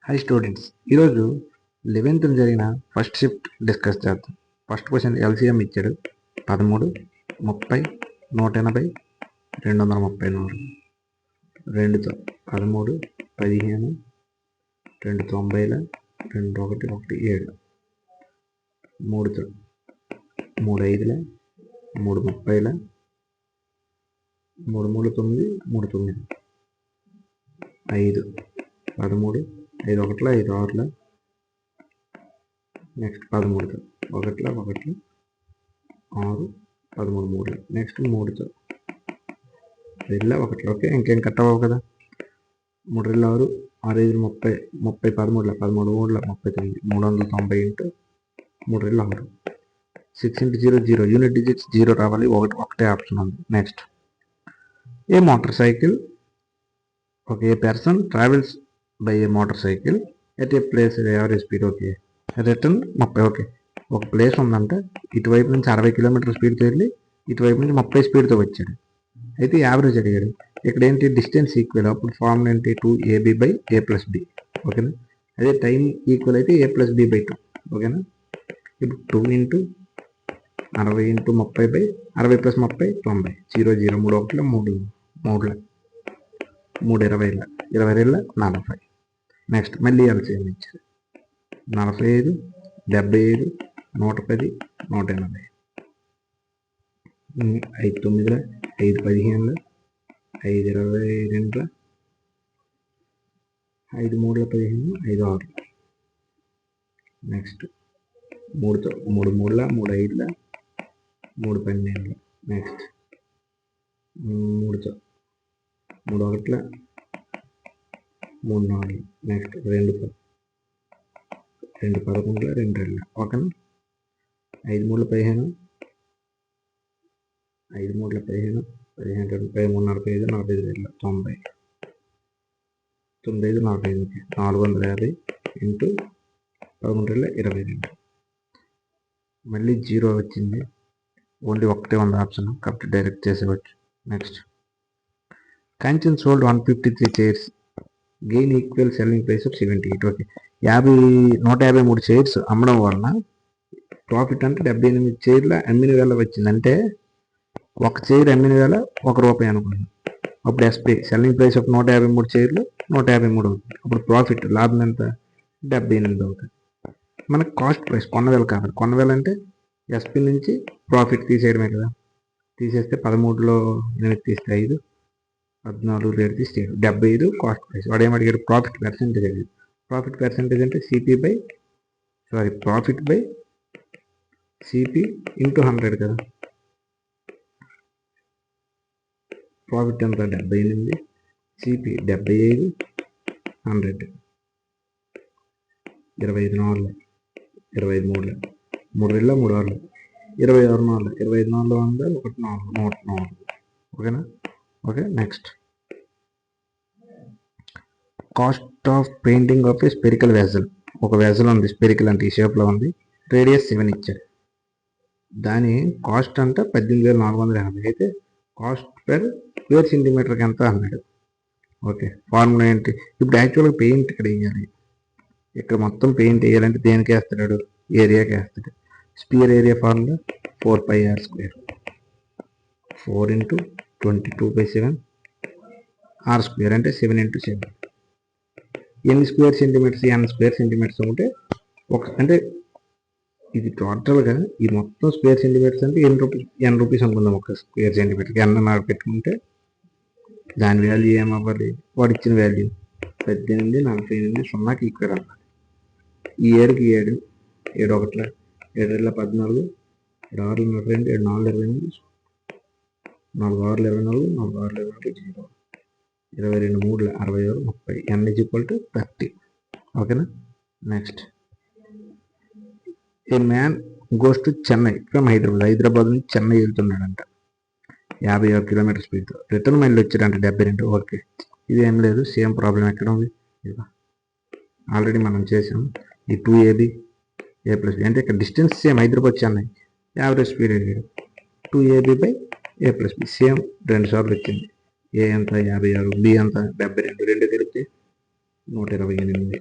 High students, ఈరోజు 11th జరిగిన first shift discuss చేద్దాం. ఫస్ట్ క్వశ్చన్ ఎల్సిఎం ఇచ్చాడు 13, 30, 180, 234. 2తో 13, 15, 2 90, 2 1 1 7. 3తో 3 5, 3 30, 3 3 9, 3 9. 5 13, 5 1 5 6. నెక్స్ట్ 13తో 1 1 6 13 3. నెక్స్ట్ 3తో 2 1. ఓకే, ఇంకేం కట్ అవ్వవు కదా. 3 6 6 5 30 30 13 13 3 39 390 ఇంటూ 3 6. 6 into 0 0. యూనిట్ డిజిట్స్ 0 రావాలి. ఒకటే ఆప్షన్ ఉంది. Next A motor cycle A person travels by A motor cycle at a place average speed. Okay, return 30. Okay, ఒక place ఉందంటే ఇటువైపు నుంచి 60 కిలోమీటర్ స్పీడ్తో వెళ్ళి ఇటువైపు నుంచి 30 స్పీడ్తో వచ్చాడు. అయితే యావరేజ్ అడిగాడు. ఇక్కడ ఏంటి, డిస్టెన్స్ ఈక్వల్. అప్పుడు ఫార్ములా ఏంటి, 2ab by a plus b. ఓకేనా. అదే టైం ఈక్వల్ అయితే a ప్లస్ b బై 2. ఓకేనా. ఇప్పుడు 2 into 60 into 30 by 60 plus 30 90. 0 0 3 1 3 3 3 20 20 40. Next మళ్ళీ ఎల్సిఎం ఇచ్చారు. 45 75 110 180. 5 9 5 15 5 22 5 3 15 5 6. నెక్స్ట్ 3తో 3 3 3 5 3 12. నెక్స్ట్ 3తో 3 1 3 4. నెక్స్ట్ 2తో 2 11 2 2. ఓకేనా. 5 3 15 5 3 15 15 23 45 45 90 95 45 450 ఇంటూ 11 22. మళ్ళీ 0 వచ్చింది. ఓన్లీ ఒకటే ఉంది ఆప్షన్ కాబట్టి డైరెక్ట్ చేసేవచ్చు. Next Kanchan sold 153 chairs gain equal selling price of 78. Okay, 153 chairs అమ్మడం వలన ప్రాఫిట్ అంటే 78 చైర్ల అమ్మిన వేళ వచ్చింది. అంటే ఒక చైర్ అమ్మిన వేళ ₹1 అనుకున్నాం. అప్పుడు ఎస్పీ సెల్లింగ్ ప్రైస్ ఆఫ్ 153 చైర్లు 153 అవుతుంది. అప్పుడు ప్రాఫిట్ లాభం ఎంత, 78 అవుతుంది. మనకు కాస్ట్ ప్రైస్ కొన్నవేళ కావాలి. కొన్నవేళ అంటే ఎస్పీ నుంచి ప్రాఫిట్ తీసేయడమే కదా. తీసేస్తే 13లో 8 తీస్తే 5 14 రేట్ తీస్తే 75 కాస్ట్ ప్రైస్. వాడు ఏమడిగాడు, ప్రాఫిట్ పర్సెంటేజ్ అడిగాడు. ప్రాఫిట్ పర్సెంటేజ్ అంటే ప్రాఫిట్ బై సిపి ఇంటూ 100 కదా. ప్రాఫిట్ ఎంత, 78, సిపి 75, 100 25 4 25 3 3 3 6 26 4 25 4 100 1 4 104. ఓకేనా. Okay, next cost of painting of A spherical vessel. ఒక వెజల్ ఉంది, స్పెరికల్ అంటే ఈ షేప్లో ఉంది, రేడియస్ 7 ఇచ్చారు. దాని కాస్ట్ అంటే 18,480. అయితే కాస్ట్ పర్ స్క్వేర్ సెంటీమీటర్కి ఎంత అన్నాడు. ఓకే, ఫార్ములా ఏంటి, ఇప్పుడు యాక్చువల్గా పెయింట్ ఇక్కడ వేయాలి. ఇక్కడ మొత్తం పెయింట్ వేయాలంటే దేనికి వేస్తాడు, ఏరియాకి వేస్తాడు. Spear area formula 4πr². 4 into 22/7 r² అంటే 7 into 7. ఎన్ని square centimetres, n square centimetres ఉంటే అంటే ఇది టోటల్గా ఈ మొత్తం స్క్వేర్ సెంటీమీటర్స్ అంటే n రూపీస్ అనుకుందాం. ఒక స్క్వేర్ సెంటీమీటర్కి n నాకు పెట్టుకుంటే దాని వాల్యూ ఏమవ్వాలి, వాడు ఇచ్చిన వాల్యూ 18 48 0కి ఈక్వల్ అవ్వాలి. ఈ 7కి 7 7 1 7 14 7 6 22 7 4 28 4 6 24 4 6 24 0 22 3 66 30. n = 30. ఓకేనా. Next a man goes to Chennai from Hyderabad నుంచి చెన్నై వెళ్తున్నాడంట 56 కిలోమీటర్ స్పీడ్తో. రిటర్న్ మైల్ వచ్చాడంట 72. ఓకే, ఇది ఏం లేదు, సేమ్ ప్రాబ్లం ఎక్కడ ఉంది, ఆల్రెడీ మనం చేసాం. ఈ 2ab a ప్లస్ b అంటే ఇక్కడ distance same, Hyderabad Chennai. Average speed అడిగాడు, 2ab by a plus b. Same 2 సార్లు వచ్చింది. ఏ ఎంత 56, b ఎంత 72, 2 కలిపితే 128.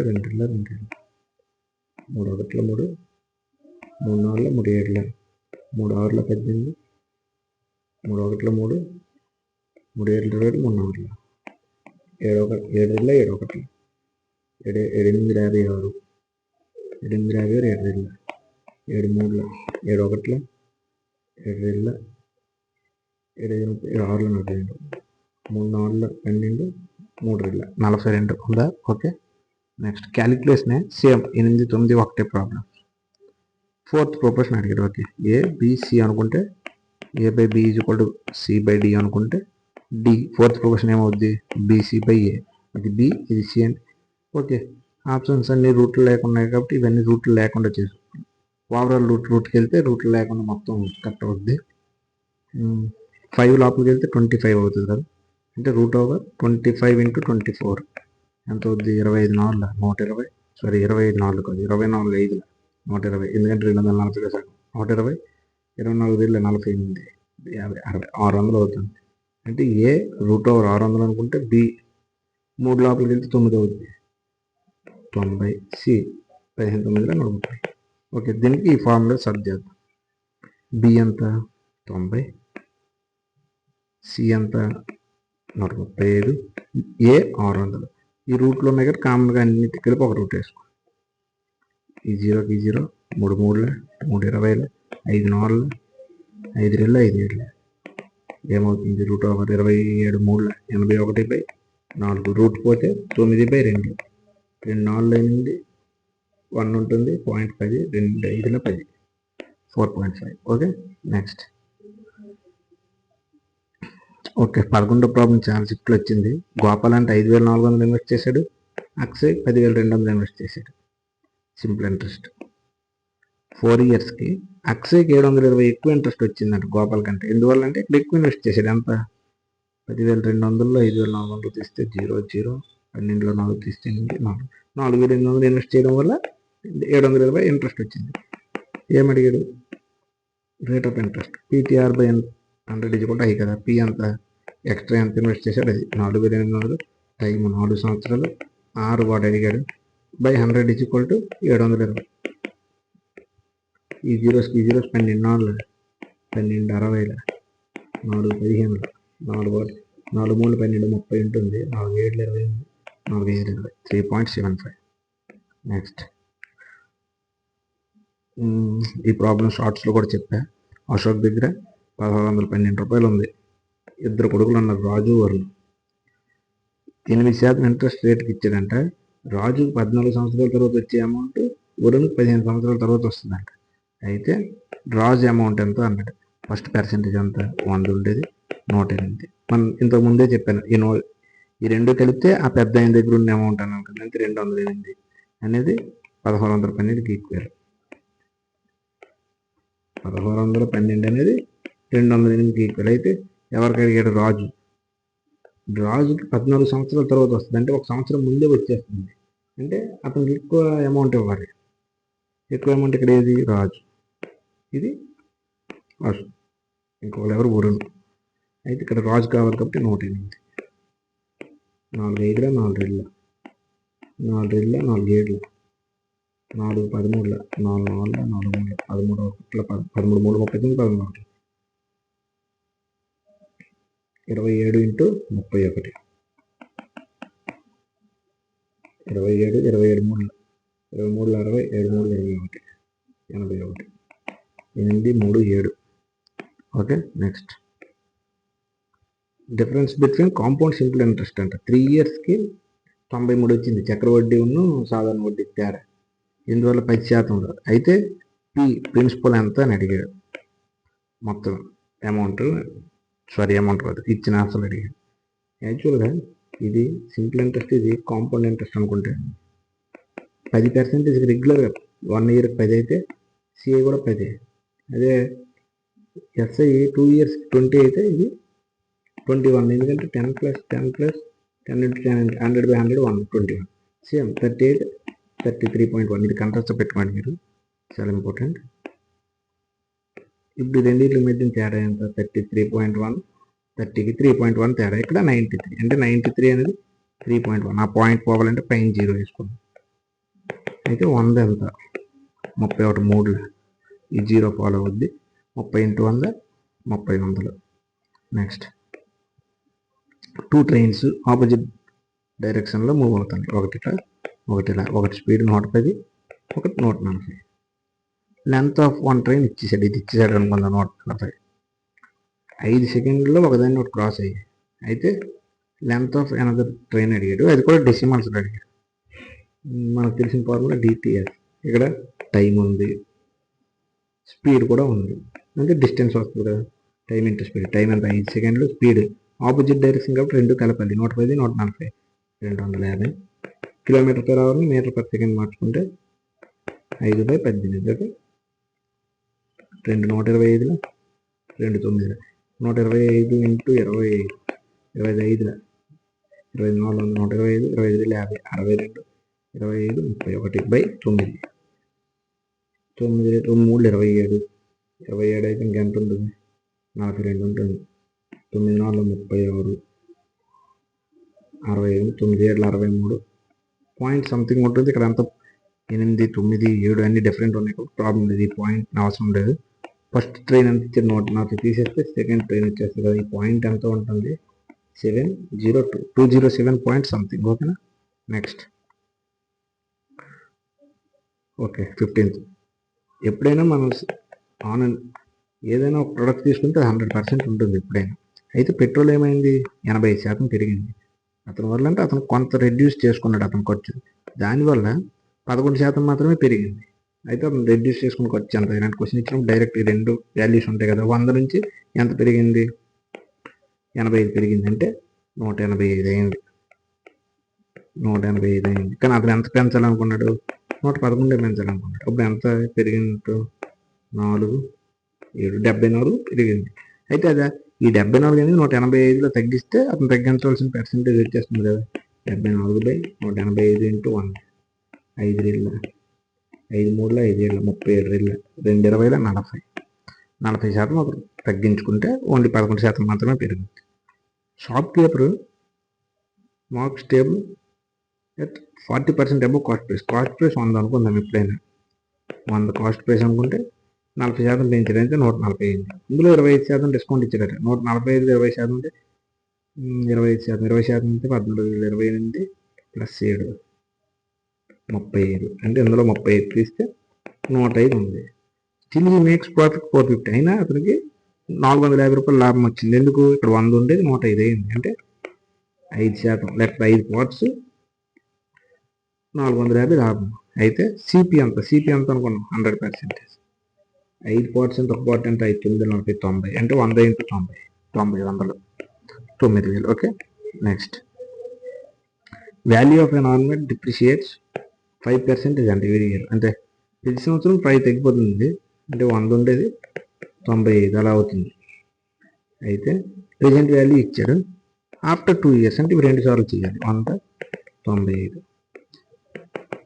2 3 ఒకటిలో 3 3 నాలుగులో 3 ఏడులో 3 ఆరులో 18 3 ఒకటిలో 3 3 ఏళ్ళు 20 3 నాలుగులో 7 7 7 ఒకటి 7 8 56 7 8 56 7 మూడులో 7 ఒకటిలో 7 2 7 ఆరులో 42 3 నాలుగులో 12 3 2 42 ఉందా? ఓకే. నెక్స్ట్ క్యాలిక్యులేషన్ సేమ్ 8 9 ఒకటే ప్రాబ్లం. ఫోర్త్ ప్రొపోర్షన్ అడిగాడు. ఓకే, ఏ బిసి అనుకుంటే A/B = C/D అనుకుంటే డి ఫోర్త్ ప్రొపోర్షన్ ఏమవుద్ది? BC/A. ఇది బి, ఇది సి అండి. ఓకే, ఆప్షన్స్ అన్ని రూట్లు లేకుండా కాబట్టి ఇవన్నీ రూట్లు లేకుండా చేసు ఓవరాల్ రూట్కి వెళ్తే రూట్లు లేకుండా మొత్తం కట్ అవుద్ది. 5 లోపలికి వెళ్తే 25 అవుతుంది కదా, అంటే √25 × 24 ఎంత అవుద్ది? 25 4 120. సారీ 25 4 కాదు, 24 5 120, ఎందుకంటే 240 సగం 120, 24 2 48 50 60 600 అవుతుంది. అంటే ఏ √600 అనుకుంటే బి 3 లోపలికి వెళ్తే 9 అవుద్ది 90, సి 15 9 130. ఓకే, దీనికి ఈ ఫార్ములా సర్చ్ చేద్దాం. బి ఎంత? 90, సి ఎంత? 135, ఏ 600. ఈ రూట్లో ఉన్నాయి కదా, కామన్గా అన్నిటి కలిపి ఒక రూట్ వేసుకో. ఈ 0కి 0, 3 3 3 20, 5 4 5 2 5 7 ఏమవుతుంది? √27 3 81/4 రూట్ పోతే 9/2 2 4 8 1 ఉంటుంది 0.10 2 5 10 4.5. Okay, next. ఓకే, 11వ ప్రాబ్లం చాలా సింపుల్ వచ్చింది. గోపాల్ అంటే 5,400 ఇన్వెస్ట్ చేశాడు, అక్షయ్ 10,200 ఇన్వెస్ట్ చేశాడు. సింపుల్ ఇంట్రెస్ట్ 4 ఇయర్స్కి అక్షయ్కి 720 ఎక్కువ ఇంట్రెస్ట్ వచ్చిందంట గోపాల్ కంటే. ఎందువల్ల అంటే ఇక్కడ ఎక్కువ ఇన్వెస్ట్ చేశాడు. ఎంత? 10,200లో 5,400 తీస్తే 0 0, 12లో 4 తీస్తే 4 4,800 ఇన్వెస్ట్ చేయడం వల్ల 720 ఇంట్రెస్ట్ వచ్చింది. ఏమడిగాడు? Rate of interest. PTR/100 = I కదా. పి ఎంత? ఎక్స్ట్రా ఎంత ఇన్వెస్ట్ చేశాడు అది 4,800, టైం 4 సంవత్సరాలు, 6 వాడు అడిగాడు, బై 100 ఈజ్ ఈక్వల్ టు 720. ఈ జీరోస్కి 12 4, 12 60, 4 15, 4 3 12 30 ఉంటుంది, 4 7 28, 4 7 20, 3.75. నెక్స్ట్ ఈ ప్రాబ్లం షార్ట్స్లో కూడా చెప్పా. అశోక్ దగ్గర 1,612 రూపాయలు ఉంది. ఇద్దరు కొడుకులు ఉన్నారు, రాజు వరుణ్. 8% ఇంట్రెస్ట్ రేట్కి ఇచ్చాడంట. రాజుకి 14 సంవత్సరాల తర్వాత వచ్చే అమౌంట్ వరుణ్కి 15 సంవత్సరాల తర్వాత వస్తుందంట. అయితే రాజు అమౌంట్ ఎంత అన్నాడు. ఫస్ట్ పర్సెంటేజ్ ఎంత 100 ఉండేది, 108. మనం ఇంతకు ముందే చెప్పాను, ఈ రెండు కలిపితే ఆ పెద్ద ఆయన దగ్గర ఉన్న అమౌంట్ అన్నాను కదా, అంటే 208 అనేది 1,612కి ఈక్వల్. 1,612 అనేది 208కి ఈక్వల్. అయితే ఎవరికి అడిగాడు, రాజుకి 14 సంవత్సరాల తర్వాత వస్తుంది, అంటే 1 సంవత్సరం ముందే వచ్చేస్తుంది. అంటే అతనికి ఎక్కువ అమౌంట్ ఇవ్వాలి. ఎక్కువ అమౌంట్ ఇక్కడ ఏది, రాజు. ఇది అశోక్. ఇంకొకరు ఎవరు, వరుణ్. అయితే ఇక్కడ రాజు కావాలి కాబట్టి 108. 4 5 4 2 4 2 4 7 4 13 4 4 4 3 13 13 3 39 13 27 into 31 27 27 3 23 60 7 3 21 81 8 3 7. Okay. Next difference between compound simple interest అంట. 3 ఇయర్స్కి 93 వచ్చింది. చక్రవడ్డీ ఉన్ను సాధారణ వడ్డీ తేడా, ఇందువల్ల 10% ఉండదు. అయితే ప్రిన్సిపల్ ఎంత అని అడిగాడు. మొత్తం అమౌంట్ కాదు, ఇచ్చిన అసలు అడిగాడు. యాక్చువల్గా ఇది సింపుల్ ఇంట్రెస్ట్, ఇది కాంపౌండ్ ఇంట్రెస్ట్ అనుకుంటే 10% రెగ్యులర్గా 1 ఇయర్కి 10 అయితే సిఐ కూడా 10. అదే ఎస్ఐ 2 ఇయర్స్ 20 అయితే ఇది 21. ఎందుకంటే 10 + 10 + 10 × 10 100/100 121. సేమ్ 38 33.1. ఇది కంట్రాస్ట్ పెట్టుకోండి మీరు, చాలా ఇంపార్టెంట్. ఇప్పుడు రెండింటి మధ్య తేడా ఎంత, 33.1, 30కి 3.1 తేడా. ఇక్కడ 93, అంటే 93 అనేది 3.1. ఆ పాయింట్ పోవాలంటే పైన 0 వేసుకోండి. అయితే 100 ఎంత, 31 3. ఈ 0 ఫాలో అవుద్ది. 30 × 100 30 నెక్స్ట్ 2 ట్రైన్స్ ఆపోజిట్ డైరెక్షన్లో మూవ్ అవుతుంది. ఒకటి స్పీడ్ 110, ఒకటి 140. లెంత్ ఆఫ్ 1 ట్రైన్ ఇచ్చేసాడు. ఇది ఇచ్చేసాడు అనుకుందాం 140. 5 సెకండ్లో ఒకదాన్ని ఒకటి క్రాస్ అయ్యాయి. అయితే లెంత్ ఆఫ్ అనదర్ ట్రైన్ అడిగాడు, అది కూడా డెసిమల్స్లో అడిగాడు. మనకు తెలిసిన ఫార్ములా డిటిఎస్. ఇక్కడ టైం ఉంది, స్పీడ్ కూడా ఉంది, అంటే డిస్టెన్స్ వస్తుంది కదా, టైం ఇంటూ స్పీడ్. టైం ఎంత, 5 సెకండ్లు. స్పీడ్ ఆపోజిట్ డైరెక్షన్ కాబట్టి 2 కలపాలి, 110 140 250. km/h m/s మార్చుకుంటే 5/18. ఓకే. 2 125, 2 9, 125 ఇంటూ 25, 25 24 125, 25 50, 62, 25 31/9. 9 3 27, 27 అయితే ఇంకెంత ఉంటుంది, 42 ఉంటుంది. 9 4 36, 65, 9 7 63 పాయింట్ సంథింగ్ ఉంటుంది. ఇక్కడ అంతా 8 9 7 అన్ని డిఫరెంట్ ఉన్నాయి. ప్రాబ్లం లేదు, ఈ పాయింట్ అవసరం లేదు. ఫస్ట్ ట్రైన్ ఎంత ఇచ్చారు, 140 తీసేస్తే సెకండ్ ట్రైన్ వచ్చేస్తుంది కదా. ఈ పాయింట్ ఎంత ఉంటుంది, 207 పాయింట్ సంథింగ్. ఓకేనా. Next okay 15th. ఎప్పుడైనా మనం ఏదైనా ఒక ప్రోడక్ట్ తీసుకుంటే 100% ఉంటుంది ఎప్పుడైనా. అయితే పెట్రోల్ ఏమైంది, 80% పెరిగింది. అతని వల్ల అంటే అతను కొంత రెడ్యూస్ చేసుకున్నాడు అతని ఖర్చు, దానివల్ల 11% మాత్రమే పెరిగింది. అయితే అతను రెడ్యూస్ చేసుకుని ఖర్చు ఎంత, ఇలాంటి క్వశ్చన్ ఇచ్చినప్పుడు డైరెక్ట్ ఈ 2 వాల్యూస్ ఉంటాయి కదా. 100 నుంచి ఎంత పెరిగింది, 85 పెరిగింది, అంటే 185 అయింది. 185 అయింది. కానీ అతను ఎంత పెంచాలనుకున్నాడు, 111 పెంచాలనుకున్నాడు. అప్పుడు ఎంత పెరిగినట్టు, 4 7 74 పెరిగింది. అయితే అదే ఈ 74 అనేది 185లో తగ్గిస్తే అతను తగ్గించవలసిన పర్సెంటేజ్ వచ్చేస్తుంది కదా. 74/185 ఇంటూ 1. 5 రెళ్ళ 5 3 5 7 37 రెళ్ళ 2 20 40. 40% తగ్గించుకుంటే ఓన్లీ 11% మాత్రమే పెరుగుతుంది. Shopkeeper marks table at 40% above cost price. Cost price 100 అనుకుందాం. ఎప్పుడైనా 100 కాస్ట్ ప్రైస్ అనుకుంటే 40% పెంచాడు అంటే 140 అయింది. ఇందులో 25% డిస్కౌంట్ ఇచ్చాడట. 145 20% అంటే 25%, 20% అంటే 14,000, 28 ప్లస్ 7 35 అంటే ఇందులో 35 తీస్తే 105 ఉంది. Still he makes profit 450. అయినా అతనికి 450 రూపాయలు లాభం వచ్చింది. ఎందుకు? ఇక్కడ 100 ఉండేది 105 అయింది. అంటే 5% లేకపోతే 5 పార్ట్స్ 450 లాభం. అయితే సిపి ఎంత అనుకున్నాం? 100%. 5 పార్ట్స్ అంటే ఒక పార్ట్ అంటే 5 9 40 90 అంటే 100 × 90 100 9,000. Okay. Next, value of an ornament depreciates 5% అంటే ఎవ్రీ ఇయర్. అంటే ప్రతి సంవత్సరం 5 తగ్గిపోతుంది. అంటే 100 ఉండేది 95 అలా అవుతుంది. అయితే ప్రెజెంట్ వాల్యూ ఇచ్చాడు. ఆఫ్టర్ 2 ఇయర్స్ అంటే ఇవి 2 సార్లు చేయాలి. 95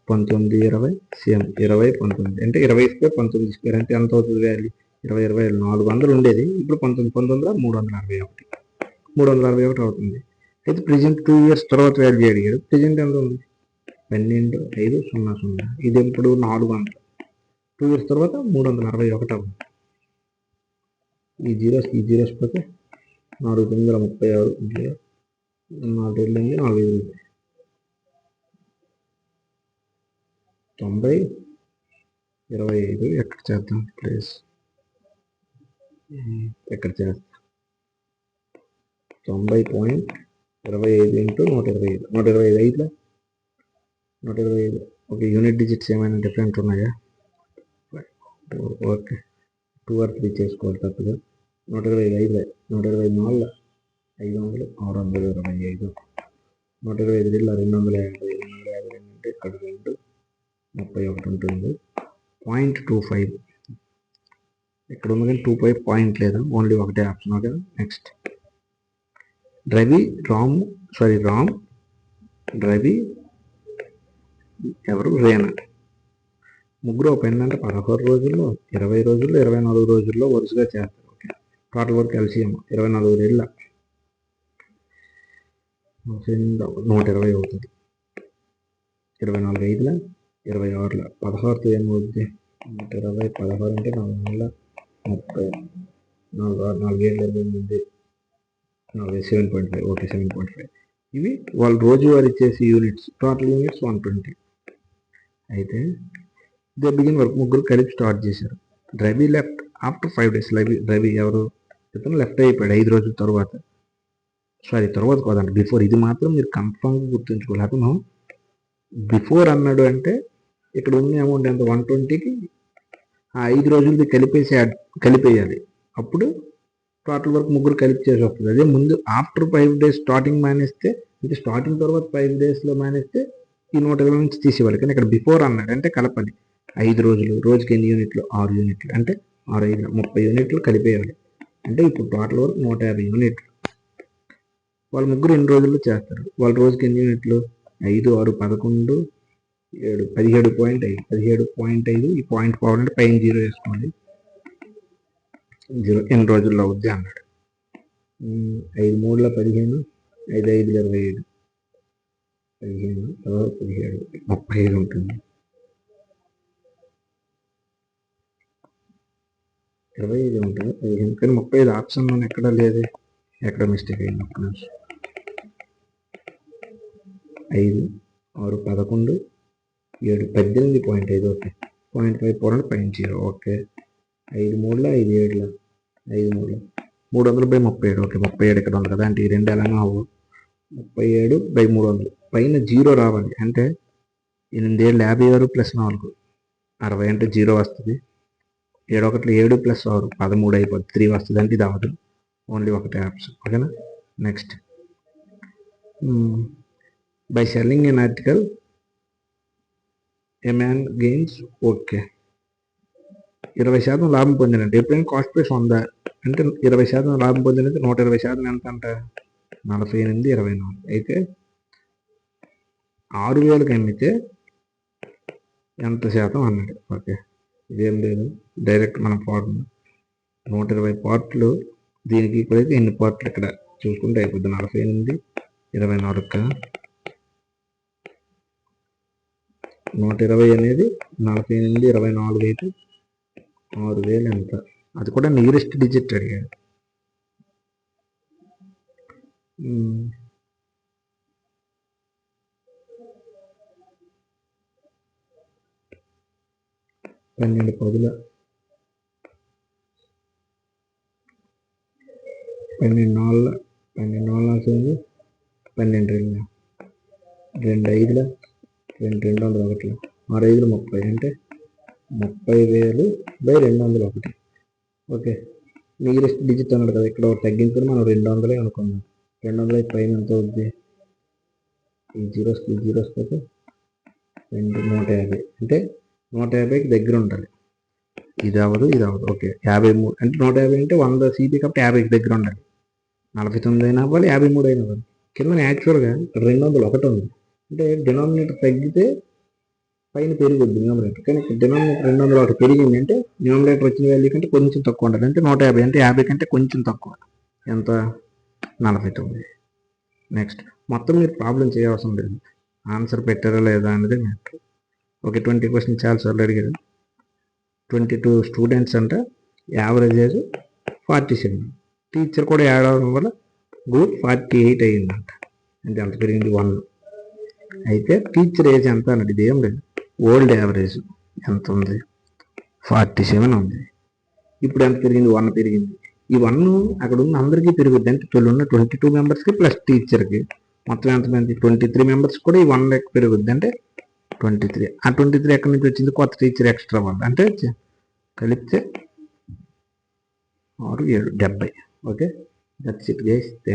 19 20 సేమ్ 20 19 అంటే 20 19 స్క్వేర్ అంటే ఎంత అవుతుంది వాల్యూ? 20 20 400 ఉండేది. ఇప్పుడు 19 361 అవుతుంది. అయితే ప్రెజెంట్ 2 ఇయర్స్ తర్వాత వాల్యూ అడిగాడు. ప్రెజెంట్ ఎంత ఉంది? 12,500. ఇది ఇప్పుడు 400. 2 ఇయర్స్ తర్వాత 361 అవుతుంది. ఈ జీరోస్ పోతే 436 4 4 90 25 ఎక్కడ చేద్దాం? ప్లేస్ ఎక్కడ చేస్తాం? 90.25 × 125 125 125. ఓకే, యూనిట్ డిజిట్స్ ఏమైనా డిఫరెంట్ ఉన్నాయా? ఓకే, 2 or 3 చేసుకోవాలి తప్పగా. 125 124 500 625 125 250 250 ఇక్కడ 2 31 ఉంటుంది. 0.25 ఇక్కడ ఉంది కానీ 25 పాయింట్ లేదు, ఓన్లీ ఒకటే option. Okay. Next, Ram Ravi ఎవరు రేనా ముగ్గురు ఓపెన్ అంటే 16 రోజుల్లో 20 రోజుల్లో 24 రోజుల్లో వరుసగా చేస్తారు. ఓకే. టోటల్ వర్క్ ఎల్సిఎం 24 ఏళ్ళ 120 అవుతుంది. 24 5 26 16తో ఏమవుతుంది? 120 16 అంటే 4 30 4 ఏళ్ళు 28 7.5. ఓకే, 7.5. ఇవి వాళ్ళు రోజువారీ చేసే యూనిట్స్. Total units 120. అయితే దే బిగిన్ వర్క్. ముగ్గురు కలిపి స్టార్ట్ చేశారు. Ravi left after 5 days. Ravi ఎవరు? ఇతను లెఫ్ట్ అయిపోయాడు 5 రోజుల తర్వాత. తర్వాత కాదండి, బిఫోర్. ఇది మాత్రం మీరు కన్ఫామ్గా గుర్తుంచుకోవాలి. అతను బిఫోర్ అన్నాడు అంటే ఇక్కడ ఉన్న అమౌంట్ ఎంత? 120కి ఆ 5 రోజులది కలిపేయాలి. అప్పుడు టోటల్ వర్క్ ముగ్గురు కలిపి చేసి వస్తుంది. అదే ముందు ఆఫ్టర్ 5 days స్టార్టింగ్ మానేస్తే, అంటే స్టార్టింగ్ తర్వాత 5 daysలో మానేస్తే ఈ 120 నుంచి తీసేవాళ్ళు. కానీ ఇక్కడ బిఫోర్ అన్నాడు అంటే కలపాలి. 5 రోజులు, రోజుకి ఎన్ని యూనిట్లు? 6 యూనిట్లు. అంటే 6 5 30 యూనిట్లు కలిపేయాలి. అంటే ఇప్పుడు టోటల్ వర్క్ 150 యూనిట్లు. వాళ్ళు ముగ్గురు ఎన్ని రోజుల్లో చేస్తారు? వాళ్ళ రోజుకి ఎన్ని యూనిట్లు? 5 6 11 7 17.5 ఈ పాయింట్ పోవాలంటే పైన 0 వేసుకోండి. 0 ఎన్ని రోజుల్లో అవుద్ది అన్నాడు. 5 3 15 5 5 25 15 17 35 ఉంటుంది. 25 ఉంటుంది 15. కానీ 35 ఆప్షన్ ఎక్కడ లేదు. ఎక్కడ మిస్టేక్ అయింది? ఒక్క నిమిషం. 5 6 11 7 18.5. ఓకే, 0.5 పోవాలంటే పైన 0. ఓకే, 5 3 5 7 5 3 300/37. ఓకే, 37 ఇక్కడ ఉంది కదా. అంటే ఈ రెండు ఎలాగో అవ్వు. 37/300 పైన 0 రావాలి. అంటే 8 7 56 + 4 60 అంటే 0 వస్తుంది. 7 1 7 + 6 13 అయిపోతుంది. 3 వస్తుంది. అంటే ఇది అవ్వదు. ఓన్లీ ఒకటే ఆప్షన్. ఓకేనా. Next, by selling N article a man gains. Okay, 20% లాభం పొందినట్టు. ఎప్పుడైనా కాస్ట్ ప్రైస్ 100 అంటే 20% లాభం పొందినట్టు. 120% ఎంత అంట? 48 24. అయితే 6,000కి అమ్మితే ఎంత శాతం అన్నాడు. ఓకే, ఇదేం లేదు, డైరెక్ట్ మన ఫార్ములా 120 పార్ట్లు. దీనికి ఇప్పుడైతే ఎన్ని పార్ట్లు? ఇక్కడ చూసుకుంటే అయిపోద్ది. 48 24 కదా, 120 అనేది 48 24 అయితే 6000 ఎంత, అది కూడా నియరెస్ట్ డిజిట్ అడిగాడు. 12 10 12 4 12 12 2 5 2 201 6 5 30 అంటే 30,000/201. ఓకే, నియరెస్ట్ డిజిట్ అన్నాడు కదా, ఇక్కడ తగ్గించుకొని మనం 200 అనుకుందాం. 200 పైన ఎంత అవుద్ది, ఈ జీరోస్ పోతే 150 అంటే 150కి దగ్గర ఉండాలి. ఇది అవ్వదు. ఓకే, 53 అంటే 150 అంటే 100 సిపి కాబట్టి 50కి దగ్గర ఉండాలి. 49 అయినా అవ్వాలి, 53 అయినా అవ్వాలి. కింద యాక్చువల్గా 201 ఉంది అంటే డినామినేటర్ తగ్గితే పైన పెరుగుద్ది న్యూమరేటర్, కానీ డినామినేటర్ 201 పెరిగింది అంటే న్యూమరేటర్ వచ్చిన వాల్యూ కంటే కొంచెం తక్కువ ఉండాలి. అంటే 150 అంటే 50 కంటే కొంచెం తక్కువ, ఎంత 49. నెక్స్ట్ మొత్తం మీరు ప్రాబ్లం చేయవలసిన లేదు, ఆన్సర్ పెట్టారా లేదా అనేది మ్యాటర్. ఓకే, 20 క్వశ్చన్ చాలా సార్లు అడిగారు. 22 స్టూడెంట్స్ అంటే యావరేజ్ ఏజ్ 47. టీచర్ కూడా యాడ్ అవడం వల్ల గ్రూప్ 48 అయ్యిందంట. అంటే ఎంత పెరిగింది, 1. అయితే టీచర్ ఏజ్ ఎంత అన్నది ఇది ఏం లేదు, ఓల్డ్ యావరేజ్ ఎంత ఉంది, 47 ఉంది. ఇప్పుడు ఎంత పెరిగింది, 1 పెరిగింది. ఈ 1 అక్కడ ఉన్న అందరికీ పెరుగుద్ది, అంటే 22 మెంబర్స్కి ప్లస్ టీచర్కి మొత్తం ఎంతమంది, 23 మెంబర్స్ కూడా ఈ 1 లెక్క పెరుగుద్ది, అంటే 23. ఆ 23 ఎక్కడి నుంచి వచ్చింది, కొత్త టీచర్ ఎక్స్ట్రా వాళ్ళు, అంటే కలిపితే 6 7 70. Okay, that's it guys. Thank